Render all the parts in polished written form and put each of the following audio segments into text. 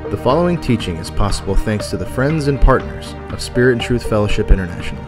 The following teaching is possible thanks to the friends and partners of Spirit and Truth Fellowship International.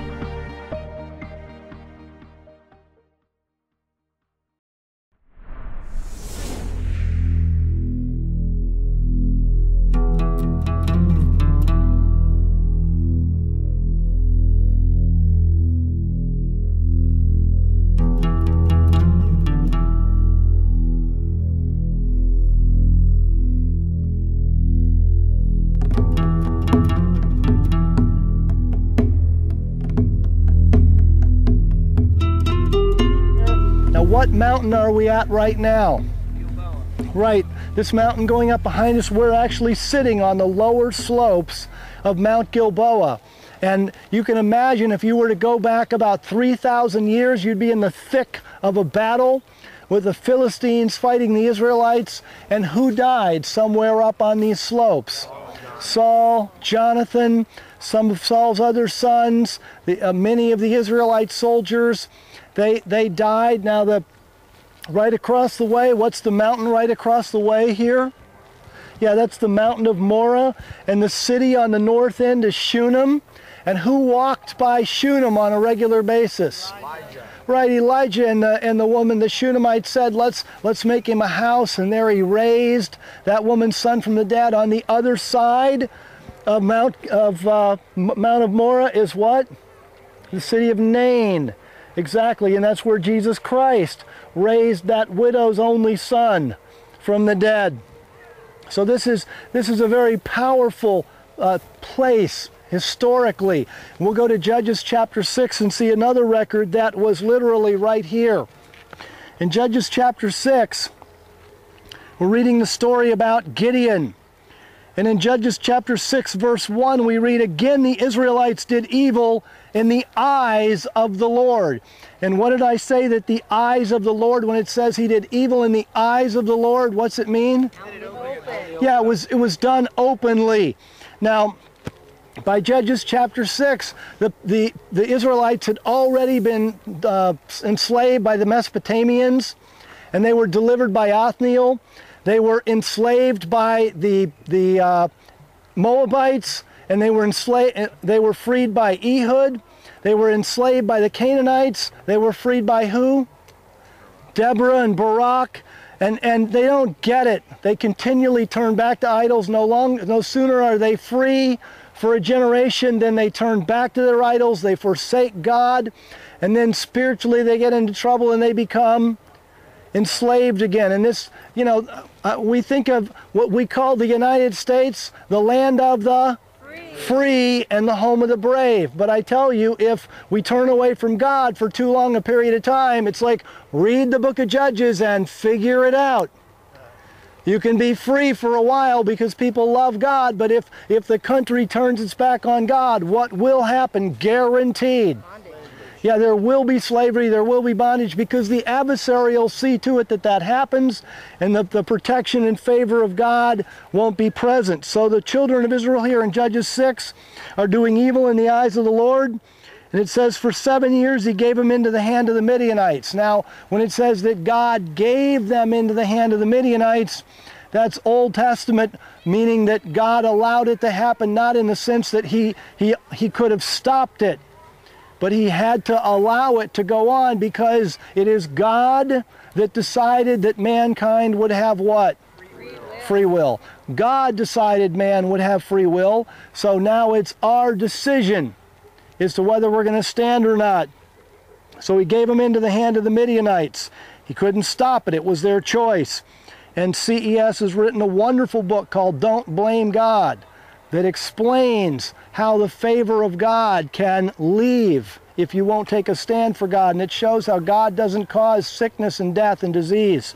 What mountain are we at right now? Gilboa. Right, this mountain going up behind us, we're actually sitting on the lower slopes of Mount Gilead. And you can imagine if you were to go back about 3,000 years, you'd be in the thick of a battle with the Philistines fighting the Israelites. And who died somewhere up on these slopes? Saul, Jonathan, some of Saul's other sons, many of the Israelite soldiers. They died. Now right across the way, what's the mountain right across the way here? Yeah, that's the mountain of Moreh, and the city on the north end is Shunem. And who walked by Shunem on a regular basis? Elijah. Right, Elijah and the woman, the Shunammite, said, let's make him a house, and there he raised that woman's son from the dead. On the other side of Mount of Moreh is what? The city of Nain. Exactly, and that's where Jesus Christ raised that widow's only son from the dead. So this is a very powerful place historically. We'll go to Judges chapter 6 and see another record that was literally right here. In Judges chapter 6, we're reading the story about Gideon. And in Judges chapter 6 verse 1 we read, "Again the Israelites did evil in the eyes of the Lord." And what did I say that the eyes of the Lord, when it says he did evil in the eyes of the Lord, what's it mean? Yeah, it was done openly. Now, by Judges chapter 6, the Israelites had already been enslaved by the Mesopotamians, and they were delivered by Othniel. They were enslaved by the Moabites, and they were freed by Ehud. They were enslaved by the Canaanites. They were freed by who? Deborah and Barak. And they don't get it. They continually turn back to idols. No sooner are they free for a generation than they turn back to their idols. They forsake God. And then spiritually they get into trouble and they become enslaved again. And this, we think of what we call the United States, the land of the free and the home of the brave. But I tell you, if we turn away from God for too long a period of time, it's like read the book of Judges and figure it out. You can be free for a while because people love God, but if the country turns its back on God, what will happen? Guaranteed. Yeah, there will be slavery, there will be bondage, because the adversary will see to it that happens, and the protection and favor of God won't be present. So the children of Israel here in Judges 6 are doing evil in the eyes of the Lord. And it says for 7 years he gave them into the hand of the Midianites. Now, when it says that God gave them into the hand of the Midianites, that's Old Testament, meaning that God allowed it to happen, not in the sense that he could have stopped it, but he had to allow it to go on because it is God that decided that mankind would have what? Free will. God decided man would have free will, so now it's our decision as to whether we're going to stand or not. So he gave them into the hand of the Midianites. He couldn't stop it. It was their choice. And CES has written a wonderful book called Don't Blame God that explains how the favor of God can leave if you won't take a stand for God. And it shows how God doesn't cause sickness and death and disease.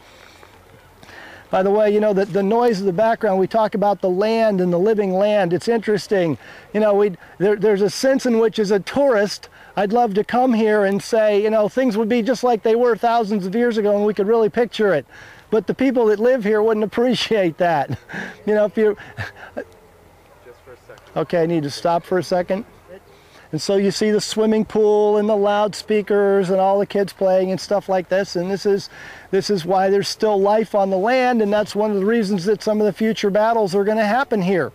By the way, the noise of the background, we talk about the land and the living land. It's interesting. There's a sense in which as a tourist, I'd love to come here and say, things would be just like they were thousands of years ago and we could really picture it. But the people that live here wouldn't appreciate that. If you... Just for a second. Okay, I need to stop for a second. And so you see the swimming pool and the loudspeakers and all the kids playing and stuff like this. And this is why there's still life on the land, and that's one of the reasons that some of the future battles are going to happen here.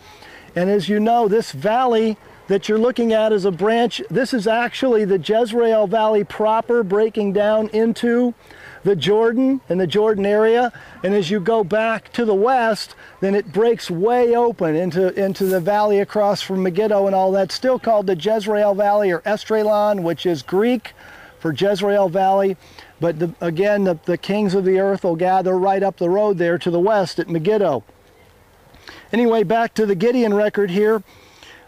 And as you know, this valley that you're looking at is a branch. This is actually the Jezreel Valley proper, breaking down into the Jordan and the Jordan area. And as you go back to the west, then it breaks way open into the valley across from Megiddo and all that, still called the Jezreel Valley, or Estrelon, which is Greek for Jezreel Valley. But again, the kings of the earth will gather right up the road there to the west at Megiddo. Anyway, back to the Gideon record here.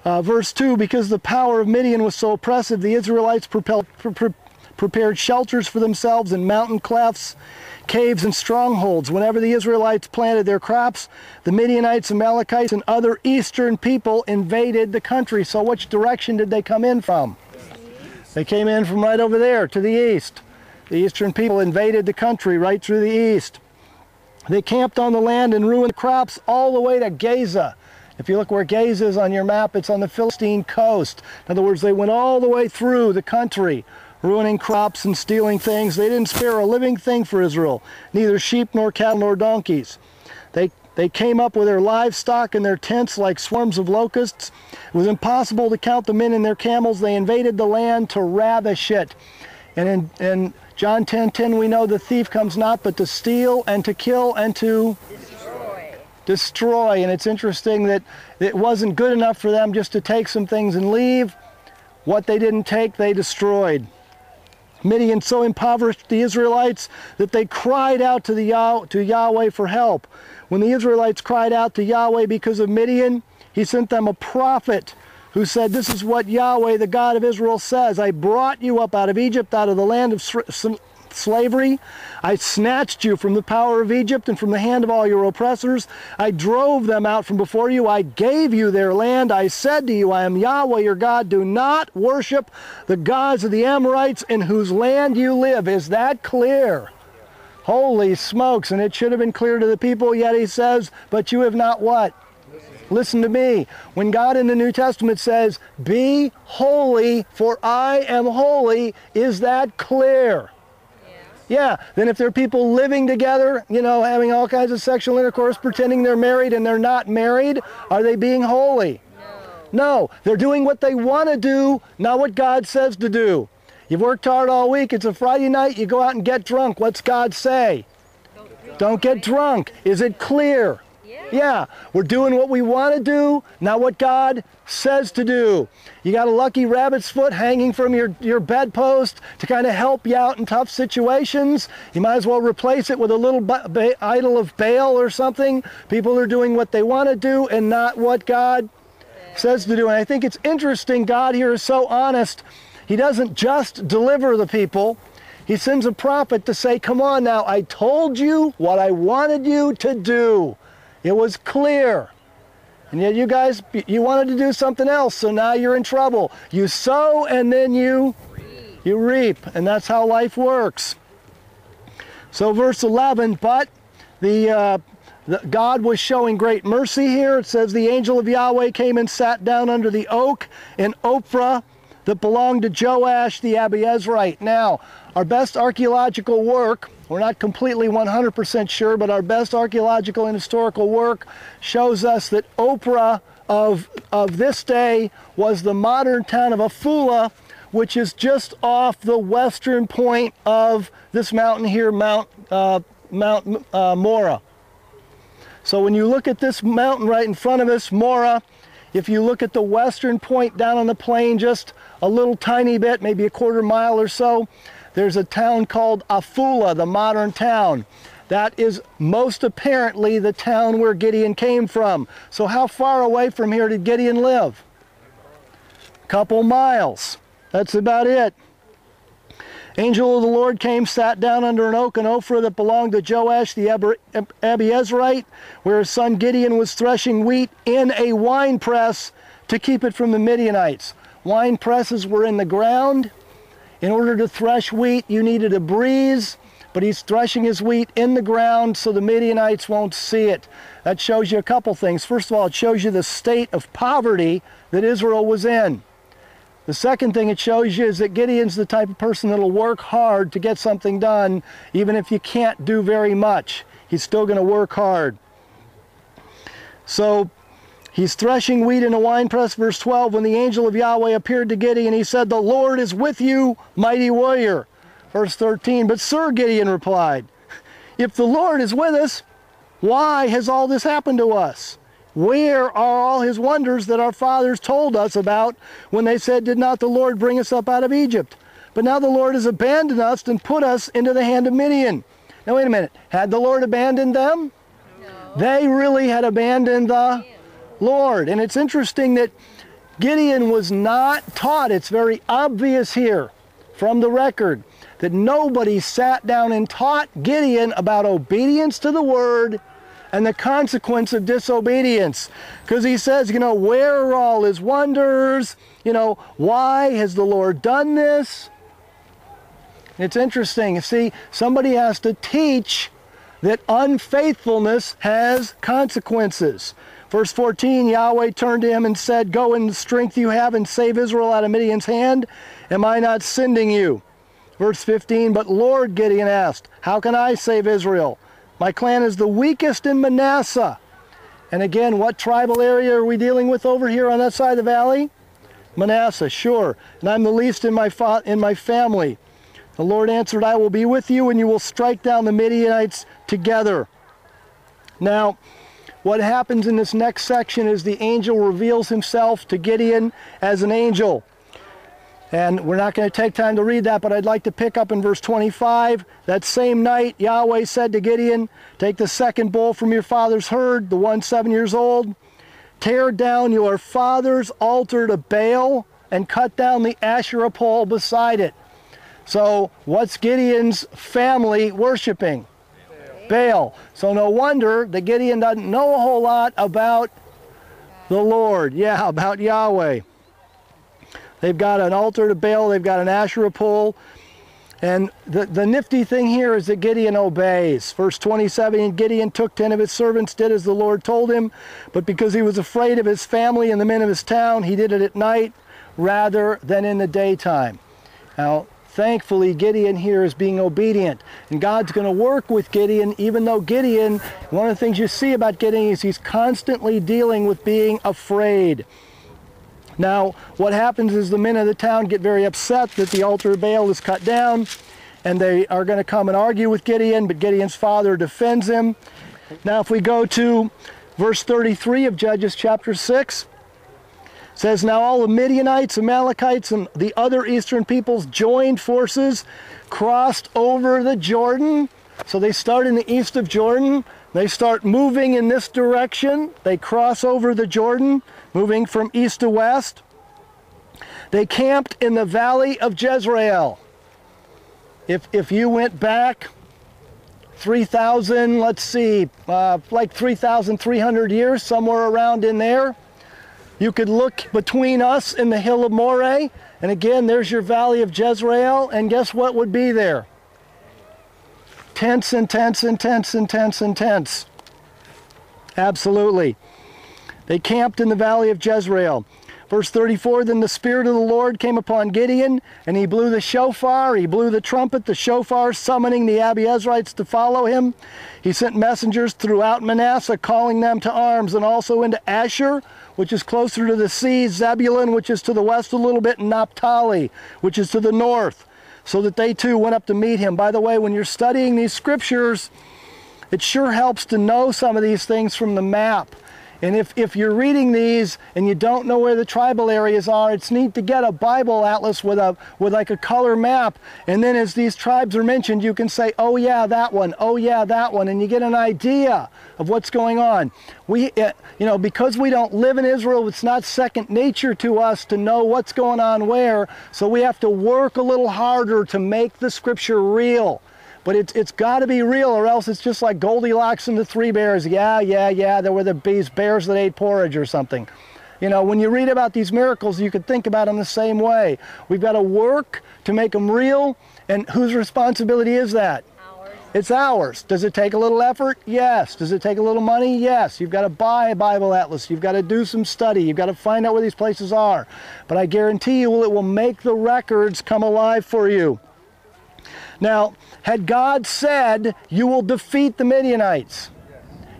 Verse 2, because the power of Midian was so oppressive, the Israelites prepared shelters for themselves in mountain clefts, caves, and strongholds. Whenever the Israelites planted their crops, the Midianites, Amalekites, and other eastern people invaded the country. So which direction did they come in from? They came in from right over there to the east. The eastern people invaded the country right through the east. They camped on the land and ruined the crops all the way to Gaza. If you look where Gaza is on your map, it's on the Philistine coast. In other words, they went all the way through the country, ruining crops and stealing things. They didn't spare a living thing for Israel, neither sheep nor cattle nor donkeys. They came up with their livestock and their tents like swarms of locusts. It was impossible to count the men and their camels. They invaded the land to ravish it. And in John 10:10, we know the thief comes not but to steal and to kill and to destroy. And it's interesting that it wasn't good enough for them just to take some things and leave. What they didn't take, they destroyed. Midian so impoverished the Israelites that they cried out to Yahweh for help. When the Israelites cried out to Yahweh because of Midian, he sent them a prophet who said, "This is what Yahweh, the God of Israel, says. I brought you up out of Egypt, out of the land of slavery. I snatched you from the power of Egypt and from the hand of all your oppressors. I drove them out from before you. I gave you their land. I said to you, I am Yahweh your God. Do not worship the gods of the Amorites in whose land you live." Is that clear? Holy smokes. And it should have been clear to the people, yet he says, but you have not what? Listen to me. When God in the New Testament says, be holy, for I am holy, is that clear? Yeah, then if there are people living together, you know, having all kinds of sexual intercourse, pretending they're married and they're not married, are they being holy? No, they're doing what they want to do, not what God says to do. You've worked hard all week, it's a Friday night, you go out and get drunk. What's God say? Don't get drunk. Is it clear? Yeah, we're doing what we want to do, not what God says to do. You got a lucky rabbit's foot hanging from your bedpost to kind of help you out in tough situations. You might as well replace it with a little idol of Baal or something. People are doing what they want to do and not what God says to do. And I think it's interesting, God here is so honest. He doesn't just deliver the people. He sends a prophet to say, come on now, I told you what I wanted you to do. It was clear. And yet you guys, you wanted to do something else, so now you're in trouble. You sow and then you reap. And that's how life works. So verse 11, but God was showing great mercy here. It says, the angel of Yahweh came and sat down under the oak in Ophrah that belonged to Joash the Abiezrite. Now, our best archaeological work, we're not completely 100% sure, but our best archaeological and historical work shows us that Ophrah of this day was the modern town of Afula, which is just off the western point of this mountain here, Mount Morah. So when you look at this mountain right in front of us, Morah, if you look at the western point down on the plain just a little tiny bit, maybe a quarter mile or so, there's a town called Afula, the modern town. That is most apparently the town where Gideon came from. So how far away from here did Gideon live? A couple miles. That's about it. Angel of the Lord came, sat down under an oak in Ophrah that belonged to Joash the Abiezrite, where his son Gideon was threshing wheat in a wine press to keep it from the Midianites. Wine presses were in the ground. In order to thresh wheat, you needed a breeze, but he's threshing his wheat in the ground so the Midianites won't see it. That shows you a couple things. First of all, it shows you the state of poverty that Israel was in. The second thing it shows you is that Gideon's the type of person that'll work hard to get something done, even if you can't do very much. He's still going to work hard. So he's threshing wheat in a winepress, verse 12, when the angel of Yahweh appeared to Gideon, he said, "The Lord is with you, mighty warrior." Verse 13, "But sir," Gideon replied, "if the Lord is with us, why has all this happened to us? Where are all his wonders that our fathers told us about when they said, 'Did not the Lord bring us up out of Egypt?' But now the Lord has abandoned us and put us into the hand of Midian." Now wait a minute. Had the Lord abandoned them? No. They really had abandoned the Lord. And it's interesting that Gideon was not taught. It's very obvious here from the record that nobody sat down and taught Gideon about obedience to the word and the consequence of disobedience. Because he says, you know, where are all his wonders? You know, why has the Lord done this? It's interesting. You see, somebody has to teach that unfaithfulness has consequences. Verse 14, Yahweh turned to him and said, "Go in the strength you have and save Israel out of Midian's hand. Am I not sending you?" Verse 15, "But Lord," Gideon asked, "how can I save Israel? My clan is the weakest in Manasseh." And again, what tribal area are we dealing with over here on that side of the valley? Manasseh, sure. "And I'm the least in my family." The Lord answered, "I will be with you, and you will strike down the Midianites together." Now, what happens in this next section is the angel reveals himself to Gideon as an angel. And we're not going to take time to read that, but I'd like to pick up in verse 25. "That same night, Yahweh said to Gideon, 'Take the second bull from your father's herd, the one 7 years old. Tear down your father's altar to Baal and cut down the Asherah pole beside it.'" So what's Gideon's family worshiping? Baal. So no wonder that Gideon doesn't know a whole lot about the Lord. Yeah, about Yahweh. They've got an altar to Baal, they've got an Asherah pole. And the nifty thing here is that Gideon obeys. Verse 27, "And Gideon took 10 of his servants, did as the Lord told him, but because he was afraid of his family and the men of his town, he did it at night rather than in the daytime." Now, thankfully, Gideon here is being obedient. And God's going to work with Gideon, even though Gideon, one of the things you see about Gideon is he's constantly dealing with being afraid. Now, what happens is the men of the town get very upset that the altar of Baal is cut down, and they are going to come and argue with Gideon, but Gideon's father defends him. Now, if we go to verse 33 of Judges chapter 6, it says, "Now all the Midianites, Amalekites, and the other eastern peoples joined forces, crossed over the Jordan." So they start in the east of Jordan. They start moving in this direction. They cross over the Jordan, moving from east to west. They camped in the Valley of Jezreel. If you went back 3,000, let's see, like 3,300 years, somewhere around in there, you could look between us and the hill of Moreh, and again, there's your Valley of Jezreel, and guess what would be there? Tents and tents and tents and tents and tents. Absolutely. They camped in the Valley of Jezreel. Verse 34, "Then the Spirit of the Lord came upon Gideon, and he blew the shofar, he blew the trumpet, the shofar, summoning the Abiezrites to follow him. He sent messengers throughout Manasseh, calling them to arms, and also into Asher, which is closer to the sea, Zebulun, which is to the west a little bit, and Naphtali, which is to the north, so that they too went up to meet him." By the way, when you're studying these scriptures, it sure helps to know some of these things from the map. And if you're reading these and you don't know where the tribal areas are, it's neat to get a Bible atlas with like a color map. And then as these tribes are mentioned, you can say, "Oh yeah, that one. Oh yeah, that one." And you get an idea of what's going on. Because we don't live in Israel, it's not second nature to us to know what's going on where. So we have to work a little harder to make the scripture real. But it's got to be real, or else it's just like Goldilocks and the Three Bears. Yeah, there were these bears that ate porridge or something. You know, when you read about these miracles, you could think about them the same way. We've got to work to make them real, and whose responsibility is that? It's ours. Does it take a little effort? Yes. Does it take a little money? Yes. You've got to buy a Bible atlas. You've got to do some study. You've got to find out where these places are. But I guarantee you it will make the records come alive for you. Now, had God said, you will defeat the Midianites?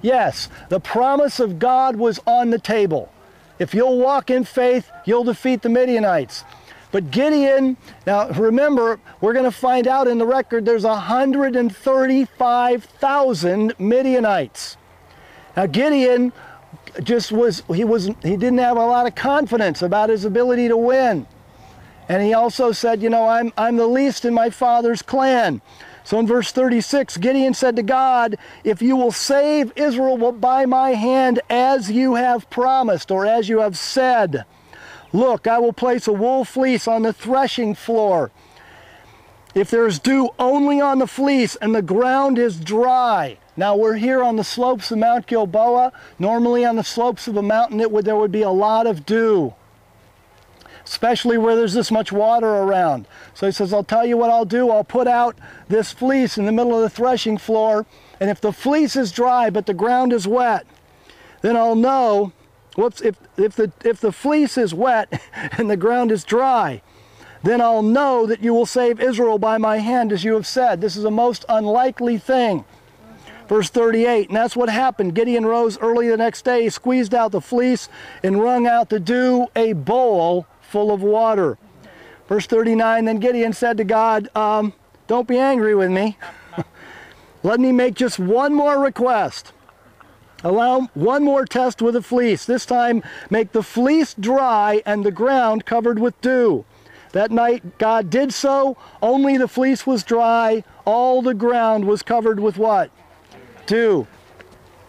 Yes. The promise of God was on the table. If you'll walk in faith, you'll defeat the Midianites. But Gideon, now remember, we're going to find out in the record there's 135,000 Midianites. Now Gideon he didn't have a lot of confidence about his ability to win. And he also said, you know, I'm the least in my father's clan. So in verse 36, Gideon said to God, if you will save Israel by my hand as you have promised, or as you have said, look, I will place a wool fleece on the threshing floor. If there's dew only on the fleece and the ground is dry. Now we're here on the slopes of Mount Gilboa. Normally on the slopes of a mountain there would be a lot of dew, especially where there's this much water around. So he says, I'll tell you what I'll do. I'll put out this fleece in the middle of the threshing floor, and if the fleece is dry but the ground is wet, then I'll know. Whoops, if the fleece is wet and the ground is dry, then I'll know that you will save Israel by my hand, as you have said. This is a most unlikely thing. Verse 38, and that's what happened. Gideon rose early the next day, squeezed out the fleece, and wrung out the dew, a bowl full of water. Verse 39, then Gideon said to God, don't be angry with me. Let me make just one more request. Allow one more test with the fleece. This time, make the fleece dry and the ground covered with dew. That night, God did so. Only the fleece was dry. All the ground was covered with what? Dew.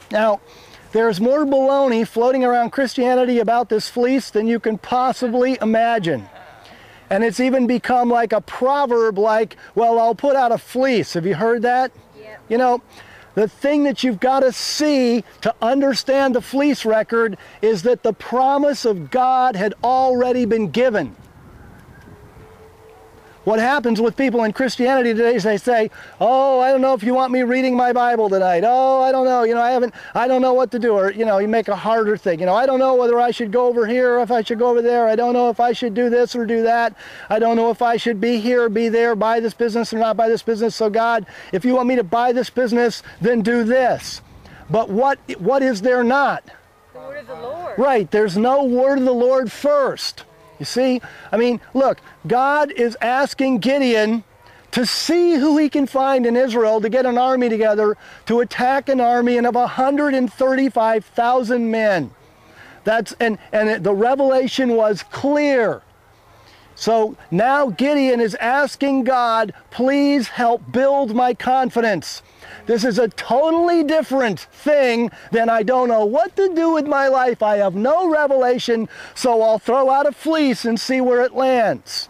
Now, there's more baloney floating around Christianity about this fleece than you can possibly imagine. And it's even become like a proverb like, well, I'll put out a fleece. Have you heard that? Yep. You know, the thing that you've got to see to understand the fleece record is that the promise of God had already been given. What happens with people in Christianity today is they say, oh, I don't know if you want me reading my Bible tonight. Oh, I don't know. You know, I don't know what to do. Or, you know, you make a harder thing. You know, I don't know whether I should go over here or if I should go over there. I don't know if I should do this or do that. I don't know if I should be here or be there, buy this business or not buy this business. So God, if you want me to buy this business, then do this. But what is there not? The word of the Lord. Right. There's no word of the Lord first. You see, I mean, look, God is asking Gideon to see who he can find in Israel to get an army together to attack an army of 135,000 men. And the revelation was clear. So now Gideon is asking God, please help build my confidence. This is a totally different thing than I don't know what to do with my life. I have no revelation, so I'll throw out a fleece and see where it lands.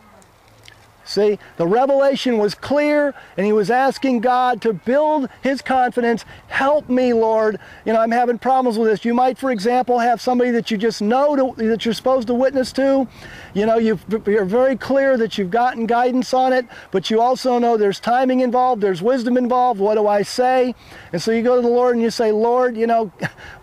See, the revelation was clear, and he was asking God to build his confidence. Help me, Lord. You know, I'm having problems with this. You might, for example, have somebody that you just know that you're supposed to witness to. You know, you're very clear that you've gotten guidance on it, but you also know there's timing involved, there's wisdom involved. What do I say? And so you go to the Lord and you say, Lord, you know,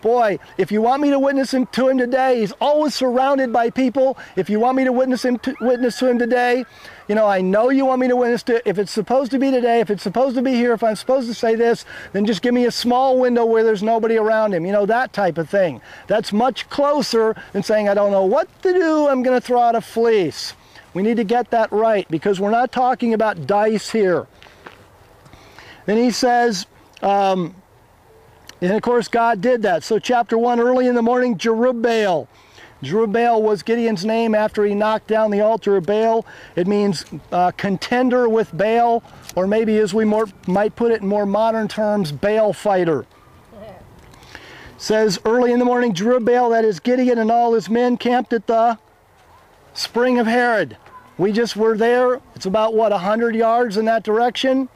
boy, if you want me to witness to him today, he's always surrounded by people. If you want me to witness to him today, you know, I know you want me to witness to, if it's supposed to be today, if it's supposed to be here, if I'm supposed to say this, then just give me a small window where there's nobody around him. You know, that type of thing. That's much closer than saying, I don't know what to do, I'm going to throw out a fleece. We need to get that right, because we're not talking about dice here. Then he says, and of course God did that. So chapter 1, early in the morning, Jerub-Baal. Jerub-Baal was Gideon's name after he knocked down the altar of Baal. It means contender with Baal, or maybe as we might put it in more modern terms, Baal fighter. It says, early in the morning, Jerub-Baal, that is Gideon and all his men, camped at the spring of Herod. We just were there. It's about, what, 100 yards in that direction?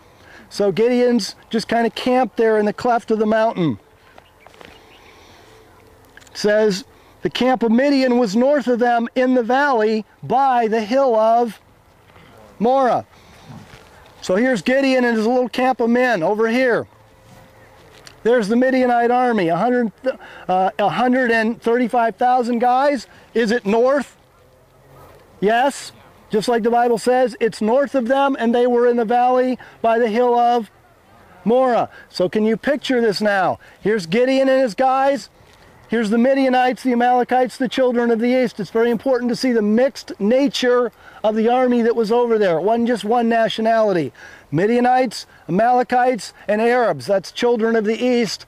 So Gideon's just kind of camped there in the cleft of the mountain. It says, the camp of Midian was north of them in the valley by the hill of Morah. So here's Gideon and his little camp of men over here. There's the Midianite army, 135,000 guys. Is it north? Yes. Just like the Bible says, it's north of them, and they were in the valley by the hill of Morah. So can you picture this now? Here's Gideon and his guys. Here's the Midianites, the Amalekites, the children of the east. It's very important to see the mixed nature of the army that was over there. It wasn't just one nationality. Midianites, Amalekites, and Arabs. That's children of the east.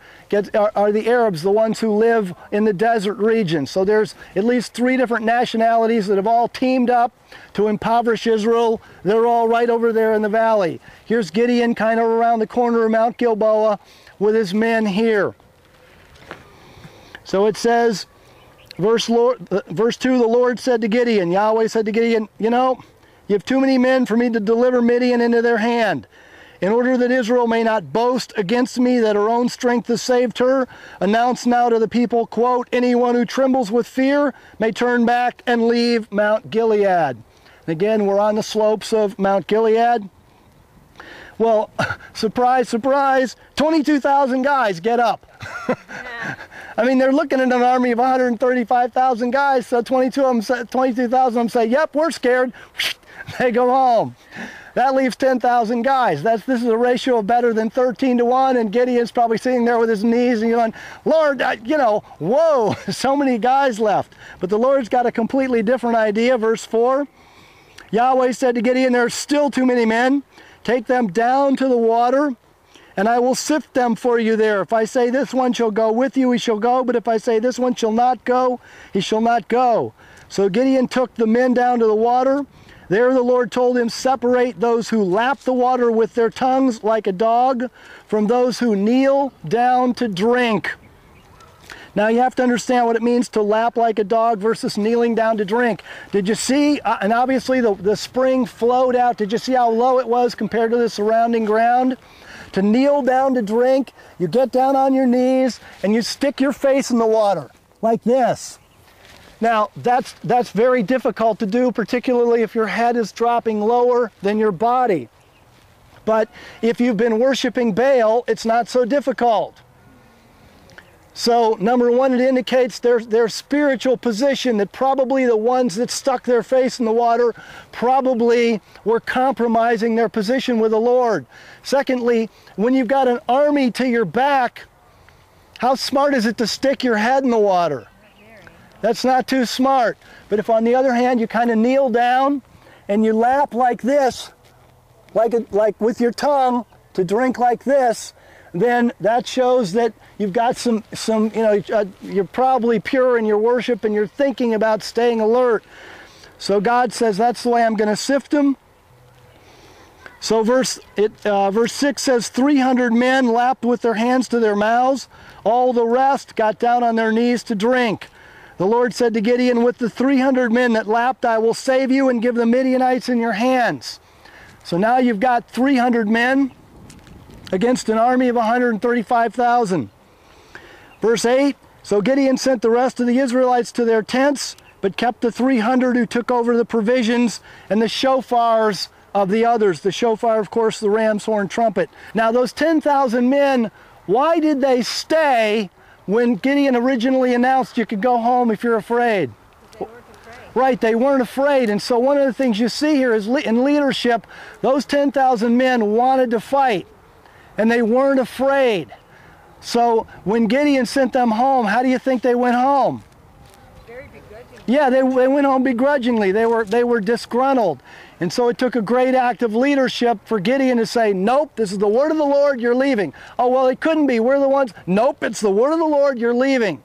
Are the Arabs, the ones who live in the desert region. So there's at least 3 different nationalities that have all teamed up to impoverish Israel. They're all right over there in the valley. Here's Gideon kind of around the corner of Mount Gilboa with his men here. So it says, verse 2, the Lord said to Gideon, Yahweh said to Gideon, you know, you have too many men for me to deliver Midian into their hand. In order that Israel may not boast against me that her own strength has saved her, announce now to the people, quote, anyone who trembles with fear may turn back and leave Mount Gilead. And again, we're on the slopes of Mount Gilead. Well, surprise, surprise, 22,000 guys get up. I mean, they're looking at an army of 135,000 guys, so 22,000 of them say, yep, we're scared. They go home. That leaves 10,000 guys. This is a ratio of better than 13 to 1, and Gideon's probably sitting there with his knees and going, Lord, whoa, so many guys left. But the Lord's got a completely different idea. Verse 4, Yahweh said to Gideon, there's still too many men. Take them down to the water, and I will sift them for you there. If I say this one shall go with you, he shall go. But if I say this one shall not go, he shall not go. So Gideon took the men down to the water. There the Lord told him, separate those who lap the water with their tongues like a dog from those who kneel down to drink. Now you have to understand what it means to lap like a dog versus kneeling down to drink. Did you see, and obviously the spring flowed out, did you see how low it was compared to the surrounding ground? To kneel down to drink, you get down on your knees and you stick your face in the water like this. Now, that's very difficult to do, particularly if your head is dropping lower than your body. But if you've been worshiping Baal, it's not so difficult. So, number one, it indicates their spiritual position, that probably the ones that stuck their face in the water probably were compromising their position with the Lord. Secondly, when you've got an army to your back, how smart is it to stick your head in the water? That's not too smart. But if on the other hand you kind of kneel down and you lap like this, like with your tongue to drink like this, then that shows that you've got you're probably pure in your worship and you're thinking about staying alert. So God says, that's the way I'm going to sift them. So verse 6 says, 300 men lapped with their hands to their mouths. All the rest got down on their knees to drink. The Lord said to Gideon, with the 300 men that lapped, I will save you and give the Midianites in your hands. So now you've got 300 men against an army of 135,000. Verse 8, so Gideon sent the rest of the Israelites to their tents, but kept the 300 who took over the provisions and the shofars of the others. The shofar, of course, the ram's horn trumpet. Now those 10,000 men, why did they stay when Gideon originally announced you could go home if you're afraid? They weren't afraid. Right, they weren't afraid. And so one of the things you see here is in leadership, those 10,000 men wanted to fight, and they weren't afraid. So when Gideon sent them home, how do you think they went home? Very begrudgingly. Yeah, they went home begrudgingly. They were disgruntled. And so it took a great act of leadership for Gideon to say, nope, this is the word of the Lord, you're leaving. Oh, well, it couldn't be. We're the ones. Nope, it's the word of the Lord, you're leaving.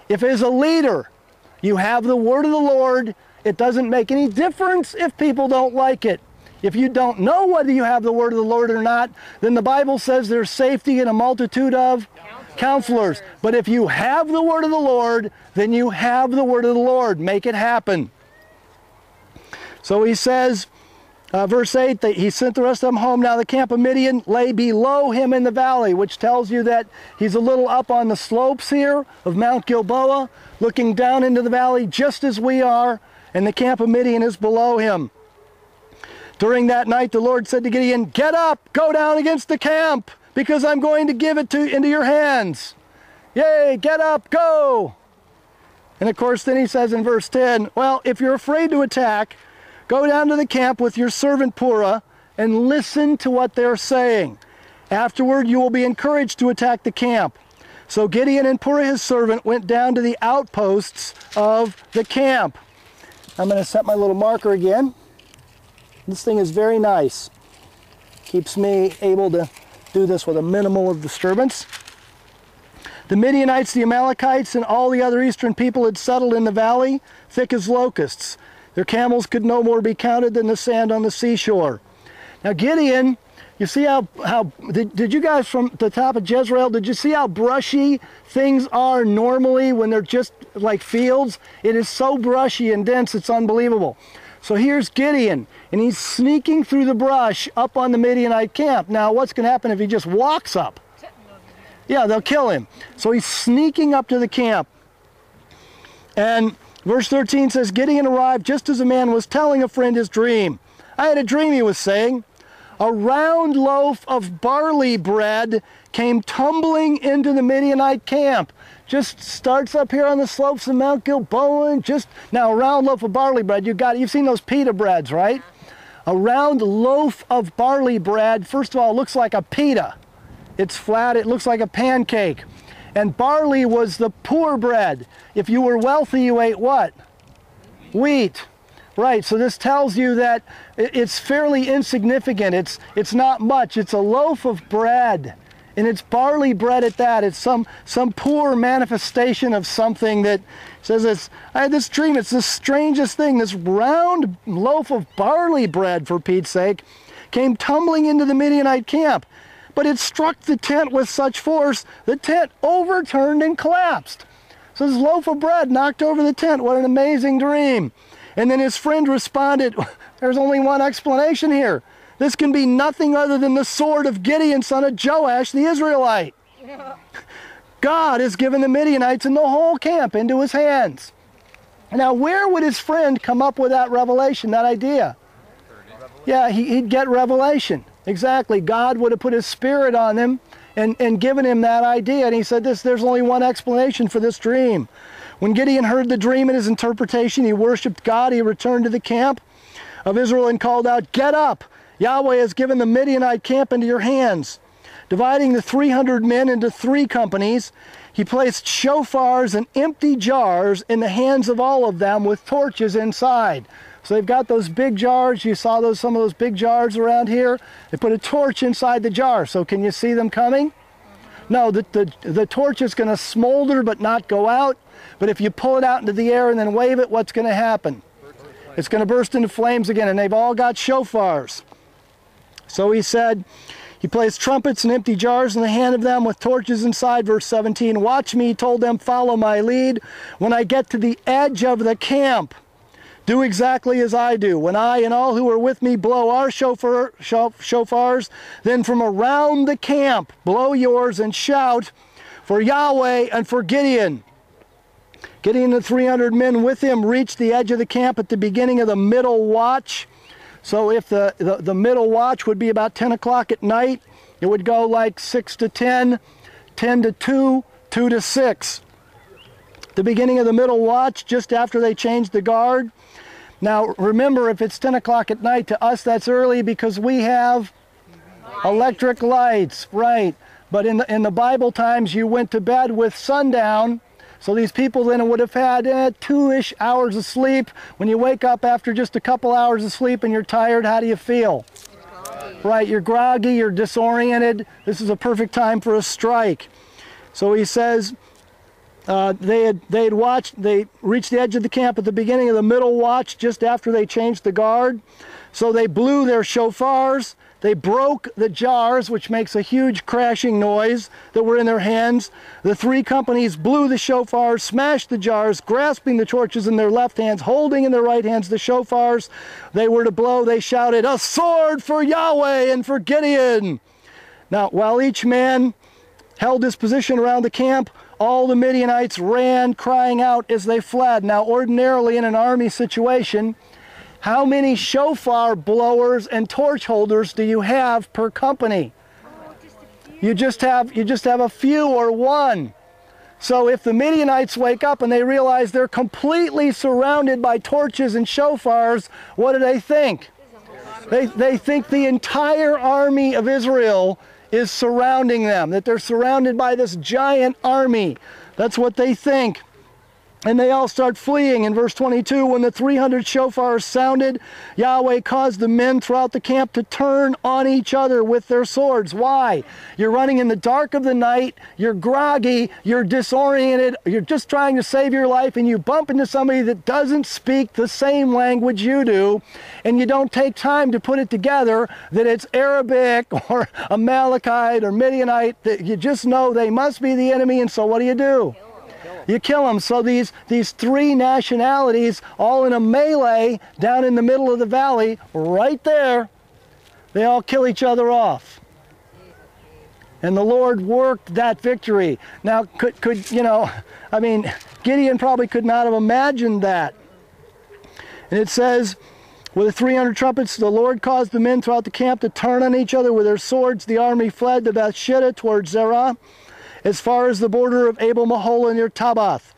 If as a leader you have the word of the Lord, it doesn't make any difference if people don't like it. If you don't know whether you have the word of the Lord or not, then the Bible says there's safety in a multitude of counselors. But if you have the word of the Lord, then you have the word of the Lord. Make it happen. So he says, verse 8, that he sent the rest of them home. Now the camp of Midian lay below him in the valley, which tells you that he's a little up on the slopes here of Mount Gilboa, looking down into the valley just as we are, and the camp of Midian is below him. During that night, the Lord said to Gideon, "Get up, go down against the camp, because I'm going to give it into your hands." Yay, get up, go. And of course, then he says in verse 10, well, if you're afraid to attack, go down to the camp with your servant Purah and listen to what they're saying. Afterward, you will be encouraged to attack the camp. So Gideon and Purah, his servant, went down to the outposts of the camp. I'm going to set my little marker again. This thing is very nice. Keeps me able to do this with a minimal of disturbance. The Midianites, the Amalekites, and all the other eastern people had settled in the valley, thick as locusts. Their camels could no more be counted than the sand on the seashore. Now Gideon, you see how did you guys from the top of Jezreel, did you see how brushy things are normally when they're just like fields? It is so brushy and dense, it's unbelievable. So here's Gideon, and he's sneaking through the brush up on the Midianite camp. Now, what's going to happen if he just walks up? Yeah, they'll kill him. So he's sneaking up to the camp. And verse 13 says, Gideon arrived just as a man was telling a friend his dream. I had a dream, he was saying. A round loaf of barley bread came tumbling into the Midianite camp. Just starts up here on the slopes of Mount Gilboa, and just now a round loaf of barley bread. You've seen those pita breads, right? A round loaf of barley bread. First of all, it looks like a pita. It's flat. It looks like a pancake. And barley was the poor bread. If you were wealthy, you ate what? Wheat. Right. So this tells you that it's fairly insignificant. It's not much. It's a loaf of bread. And it's barley bread at that. It's some poor manifestation of something that says, I had this dream, it's the strangest thing. This round loaf of barley bread, for Pete's sake, came tumbling into the Midianite camp. But it struck the tent with such force, the tent overturned and collapsed. So this loaf of bread knocked over the tent. What an amazing dream. And then his friend responded, there's only one explanation here. This can be nothing other than the sword of Gideon, son of Joash the Abiezrite. God has given the Midianites and the whole camp into his hands. Now, where would his friend come up with that revelation, that idea? Yeah, he'd get revelation. Exactly. God would have put his spirit on him and given him that idea. And he said, there's only one explanation for this dream. When Gideon heard the dream and his interpretation, he worshiped God. He returned to the camp of Israel and called out, get up! Yahweh has given the Midianite camp into your hands. Dividing the 300 men into 3 companies, he placed shofars and empty jars in the hands of all of them with torches inside. So they've got those big jars. You saw some of those big jars around here. They put a torch inside the jar. So can you see them coming? No, the torch is going to smolder but not go out. But if you pull it out into the air and then wave it, what's going to happen? It's going to burst into flames again, and they've all got shofars. So he said, he placed trumpets and empty jars in the hand of them with torches inside. Verse 17, watch me, he told them, follow my lead. When I get to the edge of the camp, do exactly as I do. When I and all who are with me blow our shofars, then from around the camp, blow yours and shout for Yahweh and for Gideon. Gideon and the 300 men with him reached the edge of the camp at the beginning of the middle watch. So if the middle watch would be about 10 o'clock at night, it would go like 6 to 10, 10 to 2, 2 to 6. The beginning of the middle watch, just after they changed the guard. Now remember, if it's 10 o'clock at night, to us that's early because we have electric lights, right? But in the Bible times, you went to bed with sundown. So these people then would have had 2-ish hours of sleep. When you wake up after just a couple hours of sleep and you're tired, how do you feel? Right, you're groggy, you're disoriented. This is a perfect time for a strike. So he says they reached the edge of the camp at the beginning of the middle watch, just after they changed the guard. So they blew their shofars. They broke the jars, which makes a huge crashing noise, that were in their hands. The 3 companies blew the shofars, smashed the jars, grasping the torches in their left hands, holding in their right hands the shofars they were to blow. They shouted, a sword for Yahweh and for Gideon. Now, while each man held his position around the camp, all the Midianites ran, crying out as they fled. Now, ordinarily in an army situation, How many shofar blowers and torch holders do you have per company? You just have a few or one. So if the Midianites wake up and they realize they're completely surrounded by torches and shofars, what do they think? They think the entire army of Israel is surrounding them, that they're surrounded by this giant army. That's what they think. And they all start fleeing. In verse 22, when the 300 shofars sounded, Yahweh caused the men throughout the camp to turn on each other with their swords. Why? You're running in the dark of the night, you're groggy, you're disoriented, you're just trying to save your life, and you bump into somebody that doesn't speak the same language you do, and you don't take time to put it together that it's Arabic or Amalekite or Midianite, that you just know they must be the enemy, and so what do? You kill them. So these three nationalities, all in a melee down in the middle of the valley, right there, they all kill each other off. And the Lord worked that victory. Now, could you know, I mean, Gideon probably could not have imagined that. And it says, with the 300 trumpets, the Lord caused the men throughout the camp to turn on each other with their swords. The army fled to Beth Shittah towards Zerah, as far as the border of Abel Meholah near Tabbath.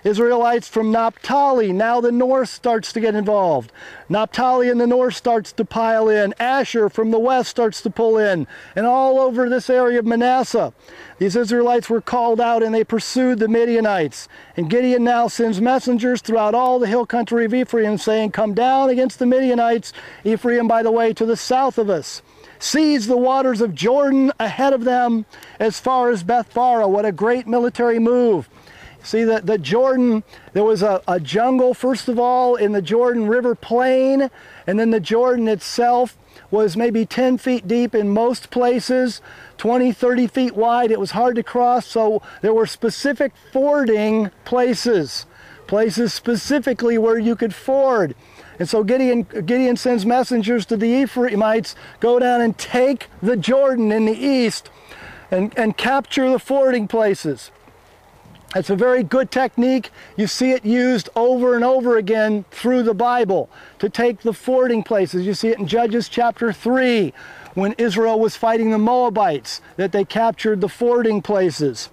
Israelites from Naphtali, now the north starts to get involved. Naphtali in the north starts to pile in. Asher from the west starts to pull in. And all over this area of Manasseh, these Israelites were called out and they pursued the Midianites. And Gideon now sends messengers throughout all the hill country of Ephraim saying, come down against the Midianites, Ephraim, by the way, to the south of us. Seize the waters of Jordan ahead of them as far as Beth Barah. What a great military move. See, the Jordan, there was a jungle, first of all, in the Jordan River plain, and then the Jordan itself was maybe 10 feet deep in most places, 20, 30 feet wide. It was hard to cross, so there were specific fording places specifically where you could ford. And so Gideon sends messengers to the Ephraimites, go down and take the Jordan in the east and capture the fording places. It's a very good technique. You see it used over and over again through the Bible to take the fording places. You see it in Judges chapter 3 when Israel was fighting the Moabites, that they captured the fording places.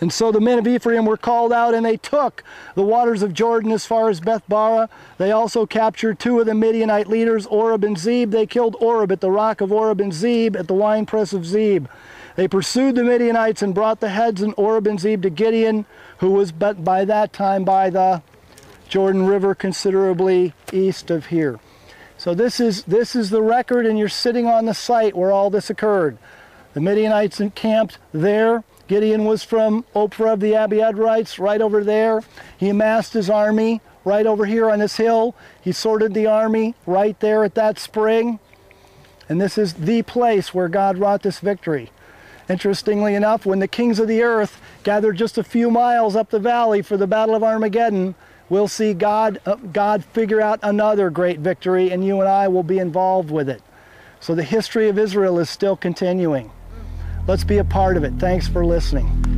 And so the men of Ephraim were called out and they took the waters of Jordan as far as Beth Barah. They also captured two of the Midianite leaders, Oreb and Zeeb. They killed Oreb at the rock of Oreb and Zeeb at the winepress of Zeeb. They pursued the Midianites and brought the heads and Oreb and Zeeb to Gideon, who was by that time by the Jordan River considerably east of here. So this is the record, and you're sitting on the site where all this occurred. The Midianites encamped there. Gideon was from Oreb the Abiezrites, right over there. He amassed his army right over here on this hill. He sorted the army right there at that spring. And this is the place where God wrought this victory. Interestingly enough, when the kings of the earth gathered just a few miles up the valley for the Battle of Armageddon, we'll see God figure out another great victory, and you and I will be involved with it. So the history of Israel is still continuing. Let's be a part of it. Thanks for listening.